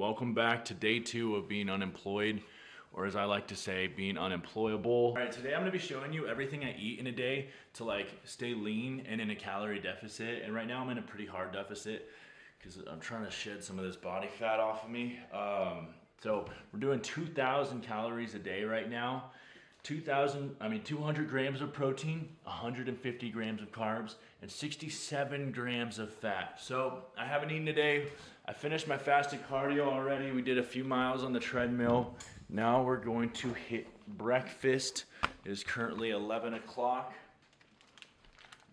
Welcome back to day 2 of being unemployed, or as I like to say, being unemployable. All right, today I'm gonna be showing you everything I eat in a day to stay lean and in a calorie deficit. And right now I'm in a pretty hard deficit because I'm trying to shed some of this body fat off of me. So we're doing 2,000 calories a day right now. 200 grams of protein, 150 grams of carbs, and 67 grams of fat. So I haven't eaten today. I finished my fasted cardio already. We did a few miles on the treadmill. Now we're going to hit breakfast. It is currently 11 o'clock.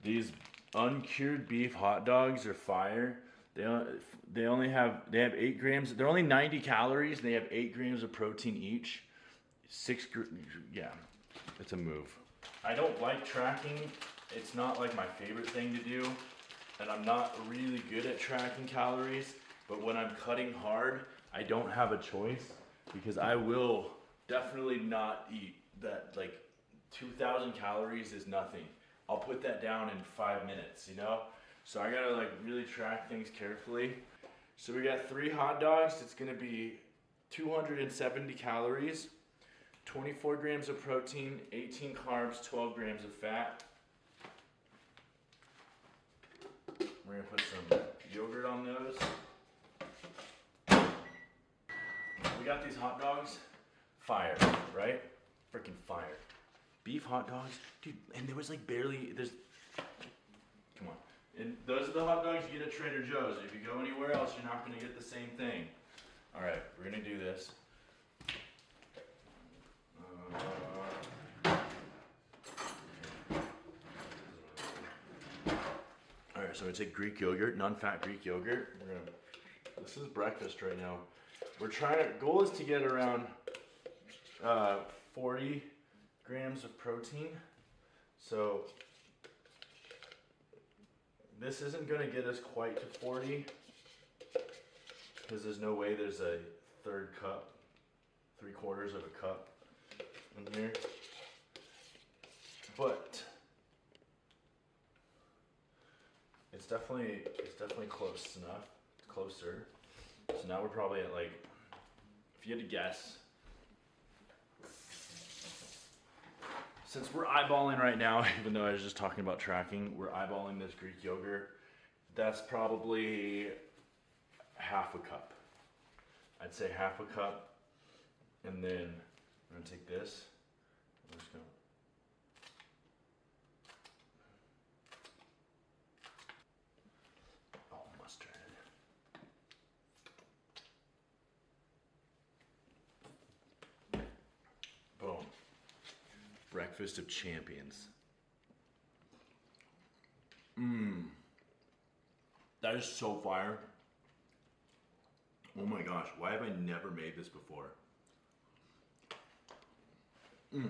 These uncured beef hot dogs are fire. They have 8 grams. They're only 90 calories. They have 8 grams of protein each. Yeah, it's a move. I don't like tracking. It's not like my favorite thing to do, and I'm not really good at tracking calories, but when I'm cutting hard, I don't have a choice because I will definitely not eat that. 2,000 calories is nothing. I'll put that down in 5 minutes, you know? So I gotta really track things carefully. So we got 3 hot dogs. It's gonna be 270 calories. 24 grams of protein, 18 carbs, 12 grams of fat. We're gonna put some yogurt on those. We got these hot dogs. Fire, right? Freaking fire. Beef hot dogs, dude, and there was come on. And those are the hot dogs you get at Trader Joe's. If you go anywhere else, you're not gonna get the same thing. All right, we're gonna do this. Alright, so it's a Greek yogurt, non-fat Greek yogurt. This is breakfast right now. Goal is to get around 40 grams of protein. So this isn't going to get us quite to 40 because there's no way there's a third cup, 3/4 of a cup in here. But it's definitely close enough. It's closer. So now we're probably at if you had to guess, since we're eyeballing right now, even though I was just talking about tracking, we're eyeballing this Greek yogurt. That's probably half a cup. I'd say half a cup. And then I'm gonna take this. I'm just gonna mustard. Boom. Breakfast of champions. That is so fire. Oh my gosh, why have I never made this before? We're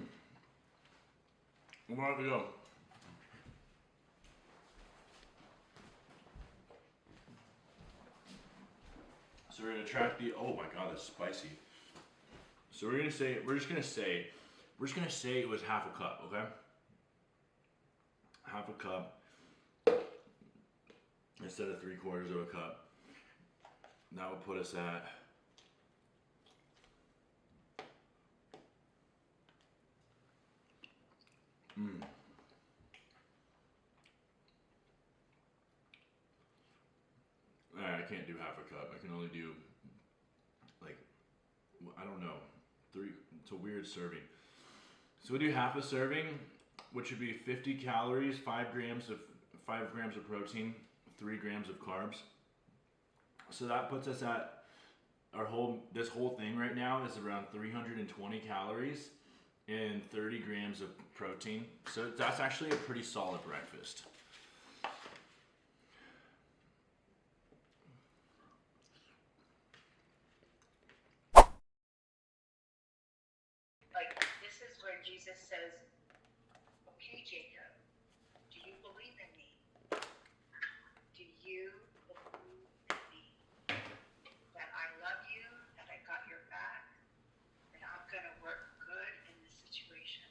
about to go. So we're gonna track oh my god, that's spicy. So we're just gonna say it was half a cup, okay? Half a cup instead of 3/4 of a cup. That would put us at I can't do half a cup. I can only do I don't know, 3. It's a weird serving. So we do half a serving, which would be 50 calories, 5 grams of protein, 3 grams of carbs. So that puts us at this whole thing right now is around 320 calories and 30 grams of protein. So that's actually a pretty solid breakfast. This is where Jesus says, okay, Jacob, do you believe in me? Do you believe in me? That I love you, that I got your back, that I'm going to work good in this situation.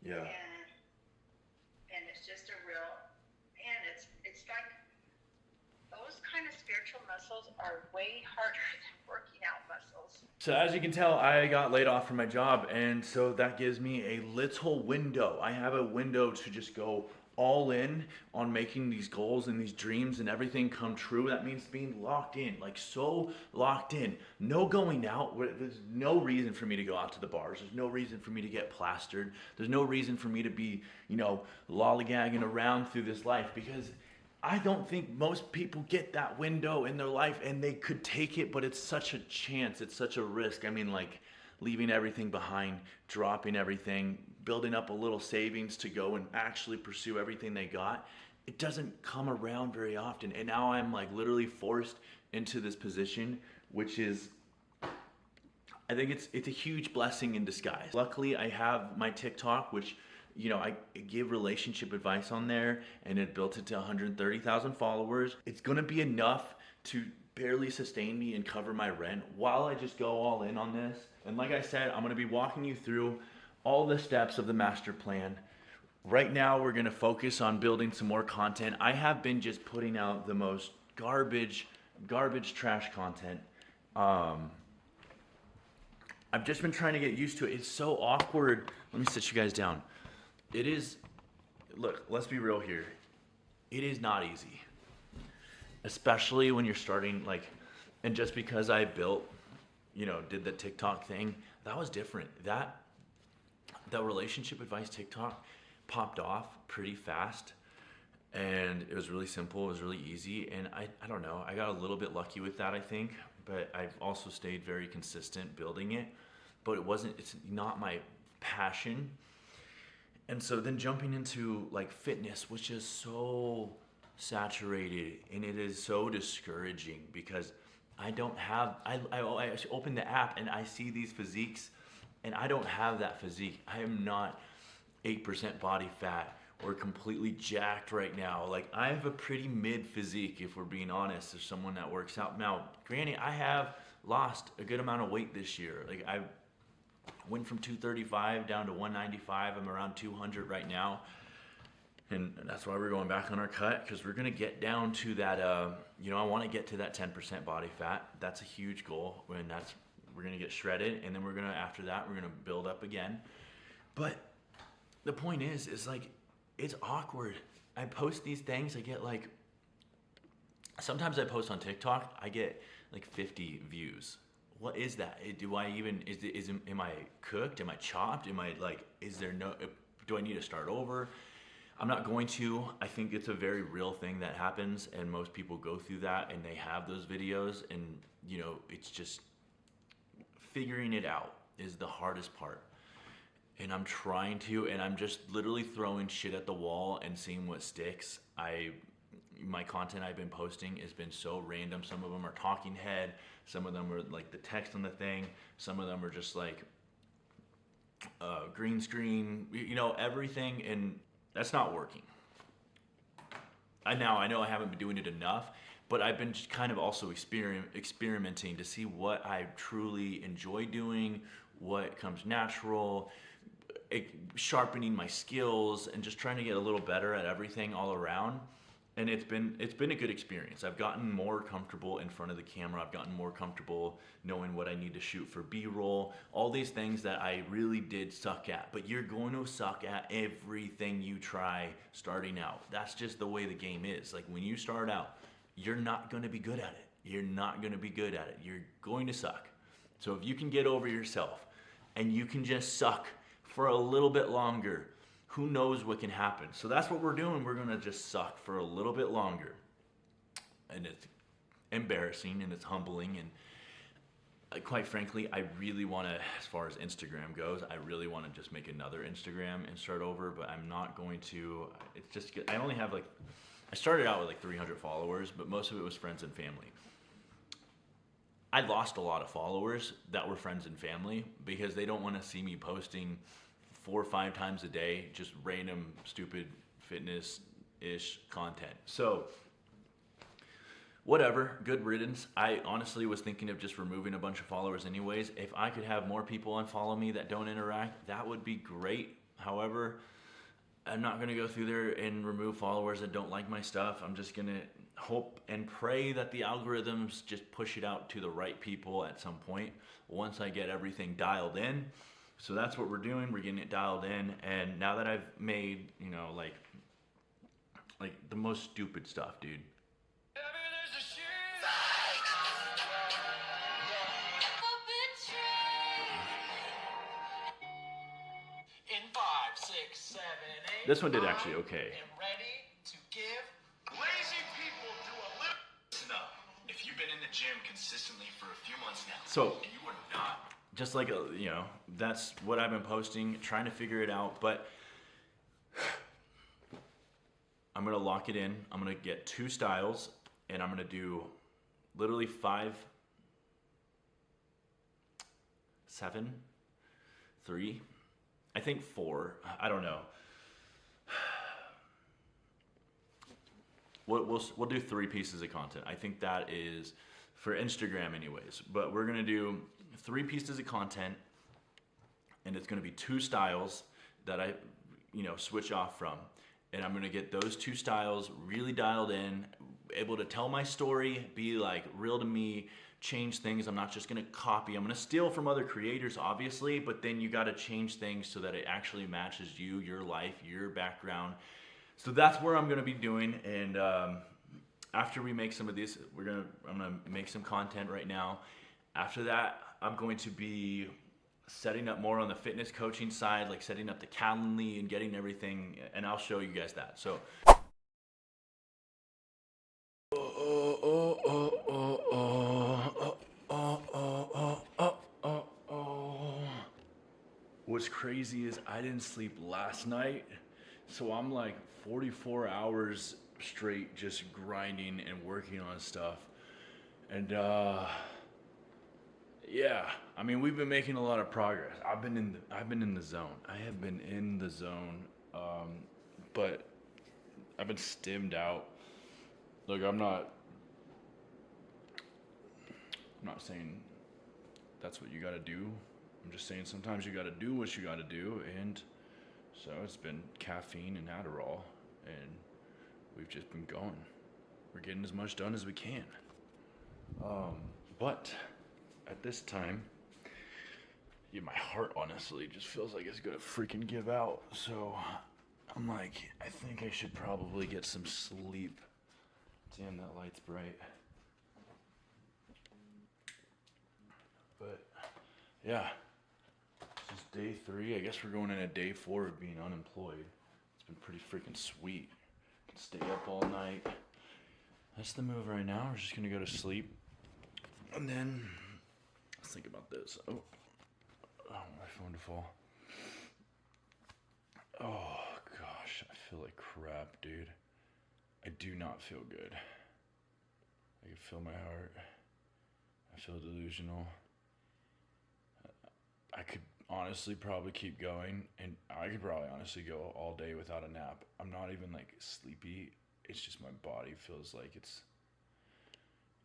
Yeah. And it's just a real, and it's like those kind of spiritual muscles are way harder than working out muscles. So as you can tell, I got laid off from my job, and so that gives me a little window. I have a window to just go all in on making these goals and these dreams and everything come true. That means being locked in, like so locked in. No going out. There's no reason for me to go out to the bars. There's no reason for me to get plastered. There's no reason for me to be, lollygagging around through this life, because I don't think most people get that window in their life, and they could take it, but it's such a chance. It's such a risk. I mean, like leaving everything behind, dropping everything, building up a little savings to go and actually pursue everything they got. It doesn't come around very often. And now I'm like literally forced into this position, which is, I think it's a huge blessing in disguise. Luckily, I have my TikTok, which I give relationship advice on there, and it built it to 130,000 followers. It's gonna be enough to barely sustain me and cover my rent while I just go all in on this. And like I said, I'm gonna be walking you through all the steps of the master plan. Right now, we're gonna focus on building some more content. I have been just putting out the most garbage trash content. I've just been trying to get used to it. It's so awkward. Let me sit you guys down. It is, look, let's be real here. It is not easy, especially when you're starting, and just because I built, did the TikTok thing, that was different. That relationship advice TikTok popped off pretty fast, and it was really simple. It was really easy, and I don't know. I got a little bit lucky with that, I think, but I've also stayed very consistent building it. But it's not my passion. And so then jumping into fitness, which is so saturated, and it is so discouraging because I open the app and I see these physiques, and I don't have that physique. I am not 8% body fat or completely jacked right now. I have a pretty mid physique, if we're being honest, as someone that works out. Now, granted, I have lost a good amount of weight this year. I went from 235 down to 195. I'm around 200 right now. And that's why we're going back on our cut, because we're going to get down to that, I want to get to that 10% body fat. That's a huge goal. And we're going to get shredded. And then after that, we're going to build up again. But the point is it's awkward. I post these things. I get sometimes I post on TikTok. I get 50 views. What is that? Am I cooked? Am I chopped? Am I do I need to start over? I'm not going to. I think it's a very real thing that happens, and most people go through that, and they have those videos, and it's just figuring it out is the hardest part. And I'm trying to, and I'm just literally throwing shit at the wall and seeing what sticks. My content I've been posting has been so random. Some of them are talking head. Some of them are the text on the thing. Some of them are just green screen, everything. And that's not working. I know I haven't been doing it enough, but I've been just kind of also experimenting to see what I truly enjoy doing, what comes natural, sharpening my skills, and just trying to get a little better at everything all around. And it's been a good experience. I've gotten more comfortable in front of the camera. I've gotten more comfortable knowing what I need to shoot for B-roll. All these things that I really did suck at. But you're going to suck at everything you try starting out. That's just the way the game is. When you start out, you're not going to be good at it. You're not going to be good at it. You're going to suck. So if you can get over yourself and you can just suck for a little bit longer, who knows what can happen. So that's what we're doing. We're going to just suck for a little bit longer. And it's embarrassing, and it's humbling. And quite frankly, I really want to, as far as Instagram goes, I really want to just make another Instagram and start over, but I'm not going to. It's just, I only have I started out with 300 followers, but most of it was friends and family. I lost a lot of followers that were friends and family because they don't want to see me posting 4 or 5 times a day, just random, stupid fitness-ish content. So, whatever, good riddance. I honestly was thinking of just removing a bunch of followers anyways. If I could have more people unfollow me that don't interact, that would be great. However, I'm not gonna go through there and remove followers that don't like my stuff. I'm just gonna hope and pray that the algorithms just push it out to the right people at some point once I get everything dialed in. So that's what we're doing. We're getting it dialed in, and now that I've made, you know, like the most stupid stuff, dude. In 5, 6, 7, 8. This one did actually okay. I am ready to give. Lazy people do a little. Listen up. If you've been in the gym consistently for a few months now, So and you are not. just like you know, that's what I've been posting, trying to figure it out. But I'm gonna lock it in. I'm gonna get 2 styles, and I'm gonna do literally 5, 7, 3. I think 4. I don't know. We'll do 3 pieces of content. I think that is for Instagram anyways. But we're gonna do 3 pieces of content, and it's gonna be 2 styles that I, you know, switch off from. And I'm gonna get those 2 styles really dialed in, able to tell my story, be like real to me, change things. I'm not just gonna copy. I'm gonna steal from other creators, obviously, but then you gotta change things so that it actually matches you, your life, your background. So that's where I'm gonna be doing. And after we make some of these, I'm gonna make some content right now. After that, I'm going to be setting up more on the fitness coaching side, like setting up the Calendly and getting everything, and I'll show you guys that. So what's crazy is I didn't sleep last night, so I'm like 44 hours straight just grinding and working on stuff. And yeah, I mean, we've been making a lot of progress. I've been in the zone. I have been in the zone, but I've been stimmed out. Look, I'm not saying that's what you got to do. I'm just saying sometimes you got to do what you got to do, and so it's been caffeine and Adderall, and we've just been going. We're getting as much done as we can. But at this time, yeah, my heart honestly just feels like it's gonna freaking give out. So I'm like, I think I should probably get some sleep. Damn, that light's bright. But yeah, this is day 3. I guess we're going into day 4 of being unemployed. It's been pretty freaking sweet. Can stay up all night. That's the move right now. We're just gonna go to sleep. And then, let's think about this. Oh, my phone to fall. Oh, gosh, I feel like crap, dude. I do not feel good. I can feel my heart. I feel delusional. I could honestly probably keep going, and I could probably honestly go all day without a nap. I'm not even like sleepy. It's just my body feels like it's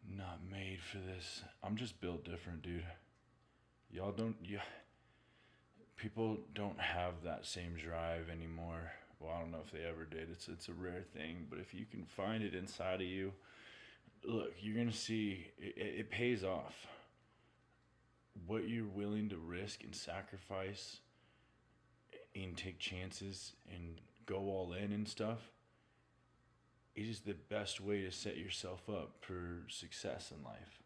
not made for this. I'm just built different, dude. People don't have that same drive anymore. Well, I don't know if they ever did. It's a rare thing, but if you can find it inside of you, look, you're gonna see it pays off. What you're willing to risk and sacrifice and take chances and go all in and stuff, it is the best way to set yourself up for success in life.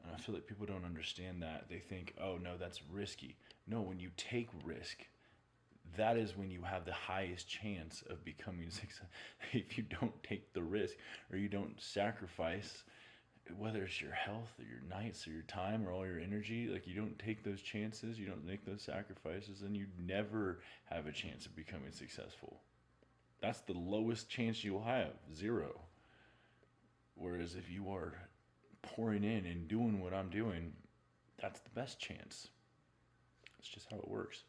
And I feel like people don't understand that. They think, oh no, that's risky. No, when you take risk, that is when you have the highest chance of becoming successful. If you don't take the risk or you don't sacrifice, whether it's your health or your nights or your time or all your energy, like you don't take those chances, you don't make those sacrifices, then you never have a chance of becoming successful. That's the lowest chance you'll have, 0. Whereas if you are pouring in and doing what I'm doing, that's the best chance. It's just how it works.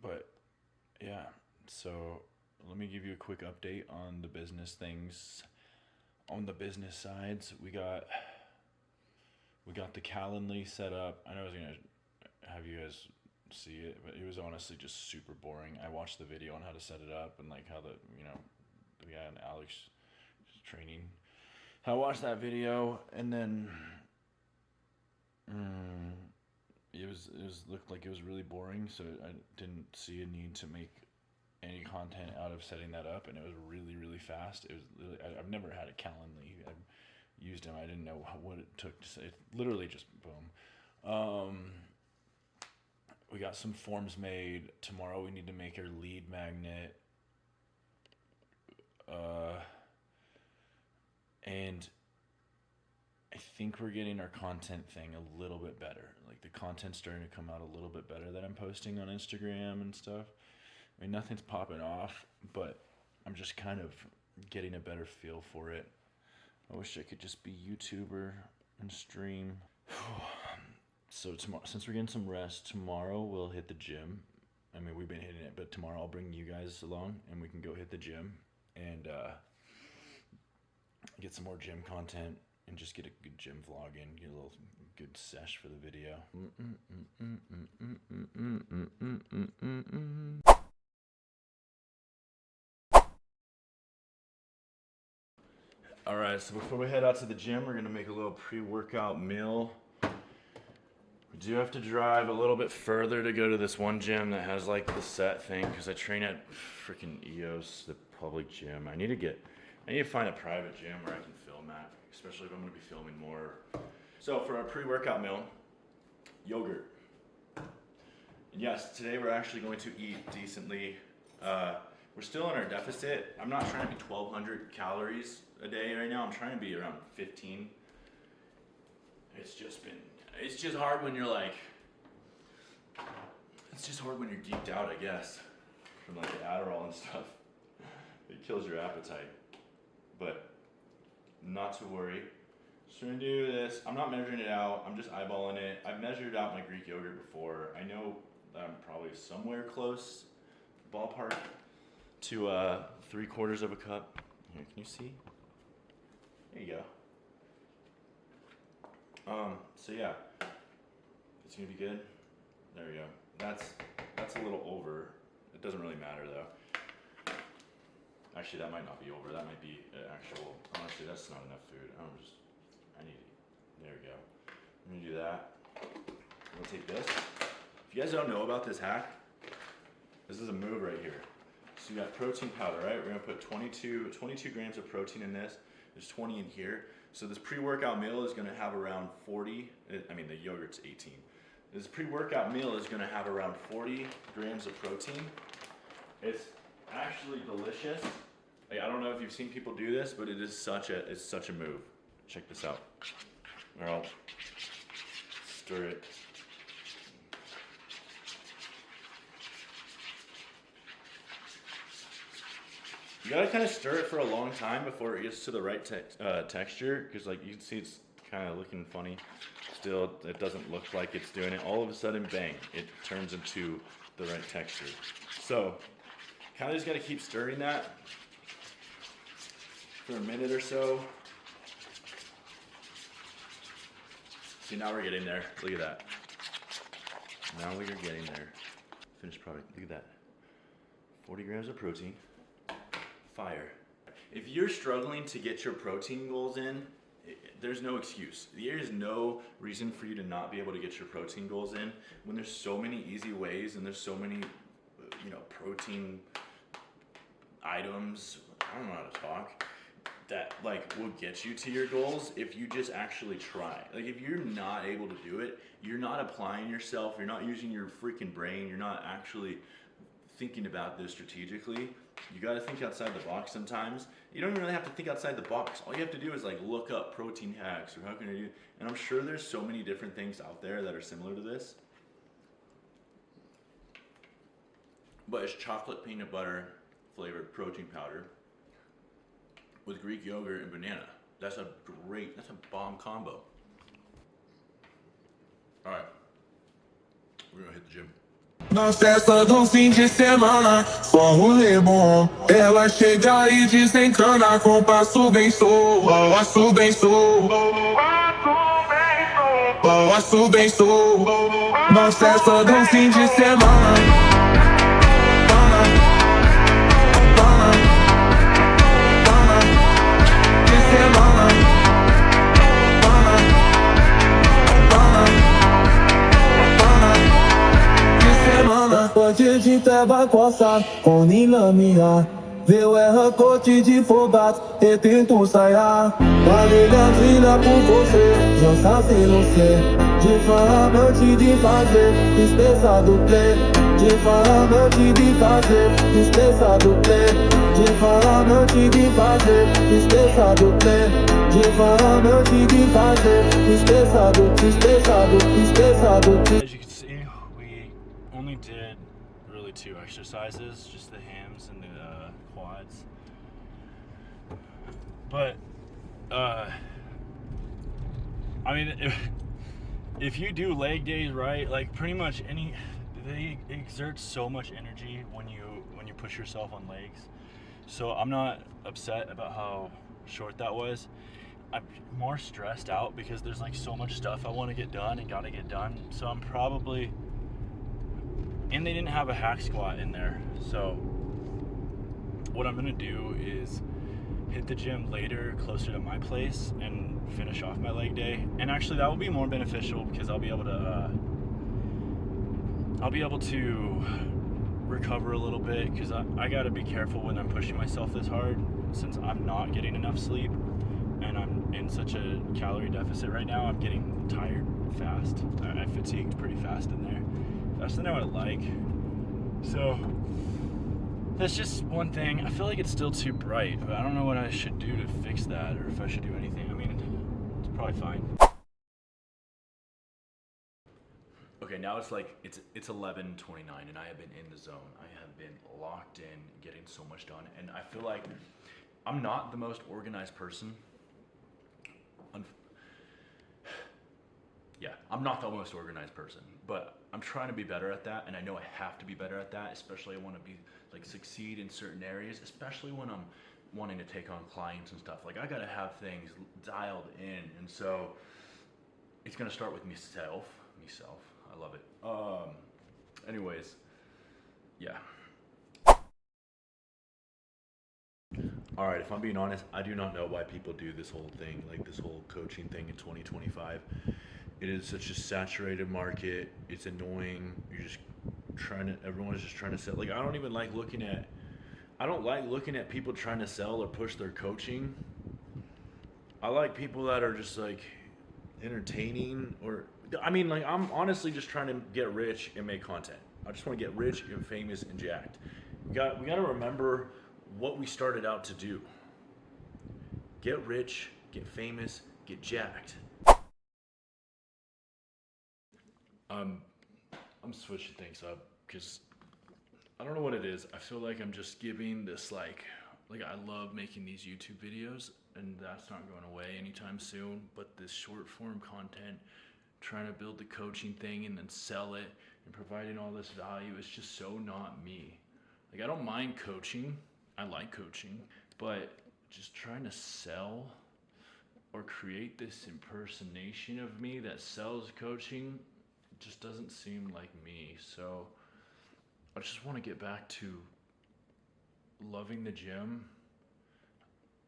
But yeah, so let me give you a quick update on the business things. On the business sides, we got the Calendly set up. I know I was gonna have you guys see it, but it was honestly just super boring. I watched the video on how to set it up and like how the the guy on Alex training. I watched that video, and then it looked like it was really boring, so I didn't see a need to make any content out of setting that up, and it was really fast. It was really, I've never had a Calendly. I've used him. I didn't know what it took to say it. Literally just boom. We got some forms made. Tomorrow we need to make our lead magnet. And I think we're getting our content thing a little bit better. Like the content's starting to come out a little bit better that I'm posting on Instagram and stuff. I mean, nothing's popping off, but I'm just kind of getting a better feel for it. I wish I could just be YouTuber and stream. So tomorrow, since we're getting some rest, tomorrow we'll hit the gym. I mean, we've been hitting it, but tomorrow I'll bring you guys along and we can go hit the gym and get some more gym content and just get a good gym vlog in, get a little good sesh for the video. All right, so before we head out to the gym, we're gonna make a little pre-workout meal. We do have to drive a little bit further to go to this one gym that has like the set thing, because I train at freaking EOS, the public gym. I need to find a private gym where I can film at, especially if I'm gonna be filming more. So for our pre-workout meal, yogurt. And yes, today we're actually going to eat decently. We're still in our deficit. I'm not trying to be 1,200 calories a day right now. I'm trying to be around 15. It's just hard when you're like, it's just hard when you're geeked out, I guess, from like the Adderall and stuff. It kills your appetite. But not to worry. Just gonna do this. I'm not measuring it out. I'm just eyeballing it. I've measured out my Greek yogurt before. I know that I'm probably somewhere close, ballpark, to 3/4 of a cup. Here, can you see? There you go. So yeah, it's gonna be good. There we go. That's a little over. It doesn't really matter though. Actually, that might not be over. That might be actual. Honestly, that's not enough food. I need it. There we go. I'm gonna do that. I'm gonna take this. If you guys don't know about this hack, this is a move right here. So you got protein powder, right? We're gonna put 22 grams of protein in this. There's 20 in here. So this pre-workout meal is gonna have around 40, I mean the yogurt's 18. This pre-workout meal is gonna have around 40 grams of protein. It's actually delicious. Like, I don't know if you've seen people do this, but it's such a move. Check this out. Or I'll stir it. You gotta kind of stir it for a long time before it gets to the right texture, because like you can see it's kind of looking funny. Still, it doesn't look like it's doing it. All of a sudden, bang, it turns into the right texture. So, kind of just gotta keep stirring that for a minute or so. See, now we're getting there. Look at that. Now we are getting there. Finished product. Look at that. 40 grams of protein. Fire. If you're struggling to get your protein goals in, there's no excuse. There is no reason for you to not be able to get your protein goals in when there's so many easy ways and there's so many, protein items, I don't know how to talk, that like will get you to your goals if you just actually try. Like if you're not able to do it, you're not applying yourself, you're not using your freaking brain, you're not actually thinking about this strategically. You got to think outside the box sometimes. You don't even really have to think outside the box. All you have to do is like look up protein hacks or how can I do, and I'm sure there's so many different things out there that are similar to this. But it's chocolate peanut butter flavored protein powder with Greek yogurt and banana. That's a bomb combo. All right, we're gonna hit the gym. Na festa do fim de semana, só um rolê bom. Ela chega e desencana com passo bem sou, passo bem sou, passo bem sou. Na festa do fim de semana, de treva coça, com Nila minha. Viu erra corte de fogato, e tento sair. Valilha trilha por você, já sabe não ser. De farmante de fazer, espessa do play. De farmante de fazer, espessa do play. De farmante de fazer, espessa do play. De farmante de fazer, espessa do, espessa do, espessa do. As you can see, we only did really 2 exercises, just the hams and the quads. But, I mean, if you do leg days right, like pretty much they exert so much energy when you push yourself on legs. So I'm not upset about how short that was. I'm more stressed out because there's like so much stuff I want to get done and gotta get done. So I'm probably, and they didn't have a hack squat in there. So what I'm gonna do is hit the gym later, closer to my place, and finish off my leg day. And actually that will be more beneficial because I'll be able to recover a little bit, because I gotta be careful when I'm pushing myself this hard, since I'm not getting enough sleep and I'm in such a calorie deficit right now. I'm getting tired fast. I fatigued pretty fast in there, faster than I would like. So that's just one thing. I feel like it's still too bright, but I don't know what I should do to fix that, or if I should do anything. I mean, it's probably fine. Okay, now it's like it's 11:29 and I have been in the zone. I have been locked in, getting so much done, and I feel like I'm not the most organized person. Yeah, I'm not the most organized person, but I'm trying to be better at that, and I know I have to be better at that, especially I want to be like succeed in certain areas, especially when I'm wanting to take on clients and stuff. Like I gotta have things dialed in, and so it's gonna start with myself. I love it. Anyways, yeah. All right, if I'm being honest, I do not know why people do this whole thing, like this whole coaching thing in 2025. It is such a saturated market. It's annoying. Everyone's just trying to sell. Like I don't like looking at people trying to sell or push their coaching. I like people that are just like entertaining, or I mean, like I'm honestly just trying to get rich and make content. I just want to get rich and famous and jacked. We got to remember what we started out to do. Get rich, get famous, get jacked. I'm switching things up because I don't know what it is. I feel like I'm just giving this like I love making these YouTube videos, and that's not going away anytime soon. But this short form content, trying to build the coaching thing and then sell it and providing all this value, is just so not me. Like I don't mind coaching. I like coaching, but just trying to sell or create this impersonation of me that sells coaching just doesn't seem like me. So I just want to get back to loving the gym,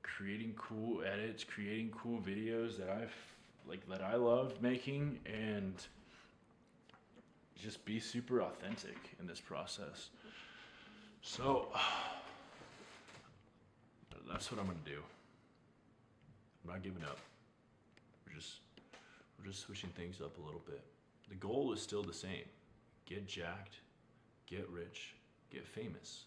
creating cool edits, creating cool videos that I love making, and just be super authentic in this process. So that's what I'm gonna do. I'm not giving up. We're just switching things up a little bit. The goal is still the same. Get jacked, get rich, get famous.